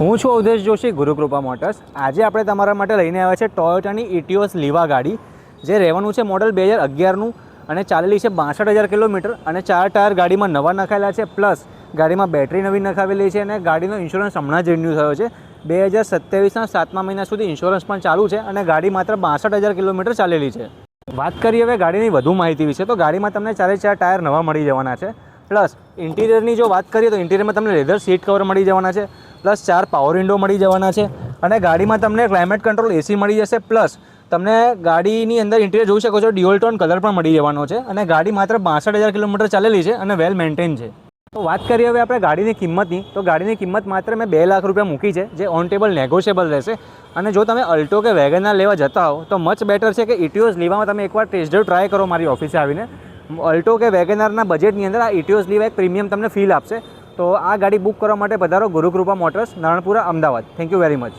હું છું અવધેશ જોશી, ગુરુકૃપા મોટર્સ. આજે આપણે તમારા માટે લઈને આવ્યા છે ટોયોટાની ઇટિયોસ લીવા ગાડી, જે રહેવાનું છે મોડલ 2011નું અને ચાલેલી છે 62,000 કિલોમીટર અને 4 ટાયર ગાડીમાં નવા નખાયેલા છે. પ્લસ ગાડીમાં બેટરી નવી નખાવેલી છે અને ગાડીનો ઇન્સ્યોરન્સ હમણાં જ રિન્યૂ થયો છે. 2027ના 7મા મહિના સુધી ઇન્સ્યોરન્સ પણ ચાલુ છે અને ગાડી માત્ર 62,000 કિલોમીટર ચાલેલી છે. વાત કરીએ હવે ગાડીની વધુ માહિતી વિશે, તો ગાડીમાં તમને 4 ટાયર નવા મળી જવાના છે. પ્લસ ઇન્ટિરિયરની જો વાત કરીએ તો ઇન્ટિરિયરમાં તમને લેધર સીટ કવર મળી જવાના છે. પ્લસ 4 પાવર વિન્ડો મળી જવાના છે અને ગાડીમાં તમને ક્લાઇમેટ કંટ્રોલ એસી મળી જશે. પ્લસ તમને ગાડીની અંદર ઇન્ટિરિયર જોઈ શકો છો, ડ્યુઅલ ટોન કલર પણ મળી જવાનો છે અને ગાડી માત્ર 62,000 કિલોમીટર ચાલેલી છે અને વેલ મેન્ટેન છે. તો વાત કરીએ હવે આપણે ગાડીની કિંમતની, તો ગાડીની કિંમત માત્ર મેં 2 લાખ રૂપિયા મૂકી છે, જે ઓન ટેબલ નેગોશિયેબલ રહેશે. અને જો તમે અલ્ટો કે વેગનાર લેવા જતા હો તો મચ બેટર છે કે ઇટિયોસ લીવામાં તમે એકવાર ટેસ્ટ ડ્રાઈવ ટ્રાય કરો મારી ઓફિસે આવીને. અલ્ટો કે વેગનારના બજેટની અંદર આ ઇટિયોસ લીવા એક પ્રીમિયમ તમને ફીલ આપશે. તો આ ગાડી બુક કરવા માટે પધારો Gurukripa motors, Naranpura, Ahmedabad. Thank you very much.